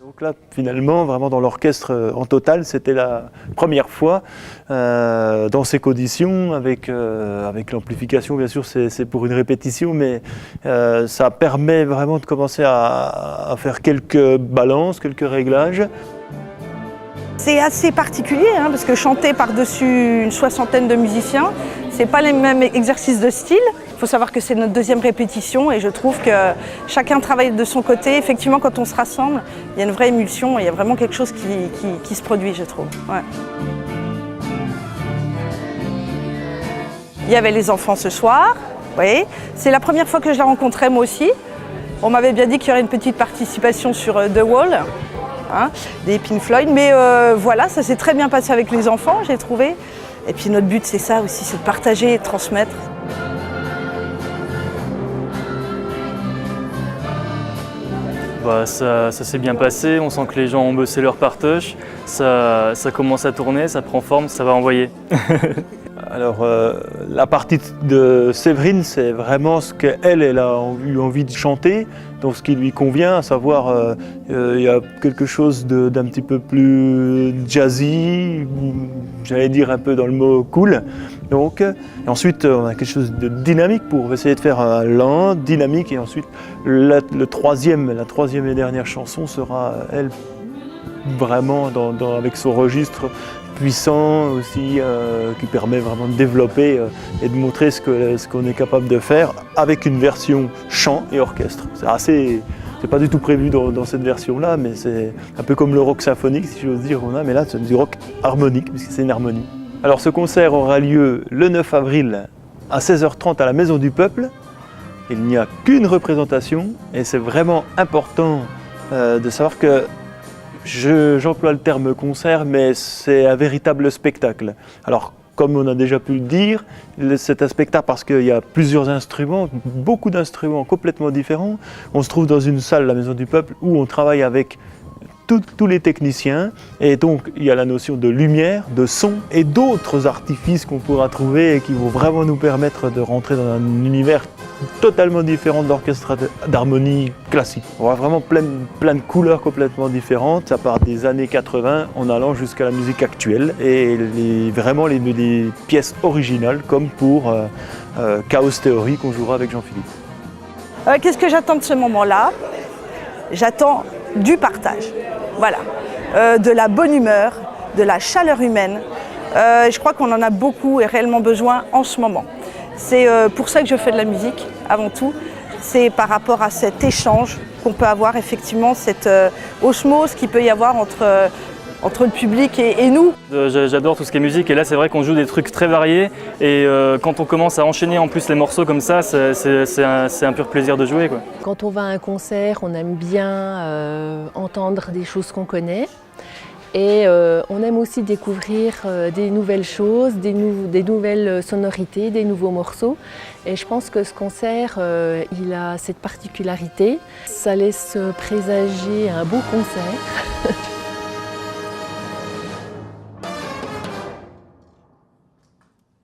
Donc là, finalement, vraiment dans l'orchestre en total, c'était la première fois dans ces conditions, avec l'amplification, bien sûr, c'est pour une répétition, mais ça permet vraiment de commencer à faire quelques balances, quelques réglages. C'est assez particulier, hein, parce que chanter par-dessus une soixantaine de musiciens, ce n'est pas les mêmes exercices de style. Il faut savoir que c'est notre deuxième répétition et je trouve que chacun travaille de son côté. Effectivement, quand on se rassemble, il y a une vraie émulsion et il y a vraiment quelque chose qui se produit, je trouve. Ouais. Il y avait les enfants ce soir, vous voyez. C'est la première fois que je la rencontrais moi aussi. On m'avait bien dit qu'il y aurait une petite participation sur The Wall, hein, des Pink Floyd, mais voilà, ça s'est très bien passé avec les enfants, j'ai trouvé. Et puis notre but, c'est ça aussi, c'est de partager et de transmettre. Ça s'est bien passé, on sent que les gens ont bossé leur partoche, ça commence à tourner, ça prend forme, ça va envoyer. Alors la partie de Séverine, c'est vraiment ce qu'elle a eu envie de chanter, donc ce qui lui convient, à savoir il y a quelque chose d'un petit peu plus jazzy, j'allais dire un peu dans le mot cool. Donc, et ensuite on a quelque chose de dynamique pour essayer de faire un lent, dynamique, et ensuite la troisième et dernière chanson sera elle vraiment avec son registre puissant aussi, qui permet vraiment de développer et de montrer ce qu'on est capable de faire avec une version chant et orchestre. C'est pas du tout prévu dans cette version-là, mais c'est un peu comme le rock symphonique, si j'ose dire, mais là c'est du rock harmonique, puisque c'est une harmonie. Alors ce concert aura lieu le 9 avril à 16h30 à la Maison du Peuple. Il n'y a qu'une représentation et c'est vraiment important de savoir que j'emploie le terme concert, mais c'est un véritable spectacle. Alors, comme on a déjà pu le dire, c'est un spectacle parce qu'il y a plusieurs instruments, beaucoup d'instruments complètement différents. On se trouve dans une salle, la Maison du Peuple, où on travaille avec tous les techniciens, et donc il y a la notion de lumière, de son et d'autres artifices qu'on pourra trouver et qui vont vraiment nous permettre de rentrer dans un univers totalement différent de l'orchestre d'harmonie classique. On voit vraiment plein de couleurs complètement différentes, ça part des années 80 en allant jusqu'à la musique actuelle et vraiment les pièces originales comme pour Chaos Theory qu'on jouera avec Jean-Philippe. Qu'est-ce que j'attends de ce moment-là? J'attends du partage, voilà, de la bonne humeur, de la chaleur humaine. Je crois qu'on en a beaucoup et réellement besoin en ce moment. C'est pour ça que je fais de la musique, avant tout. C'est par rapport à cet échange qu'on peut avoir, effectivement, cette osmose qu'il peut y avoir entre le public et nous. J'adore tout ce qui est musique et là c'est vrai qu'on joue des trucs très variés et quand on commence à enchaîner en plus les morceaux comme ça, c'est un pur plaisir de jouer, quoi. Quand on va à un concert, on aime bien entendre des choses qu'on connaît et on aime aussi découvrir des nouvelles choses, des nouvelles sonorités, des nouveaux morceaux. Et je pense que ce concert, il a cette particularité. Ça laisse présager un beau concert.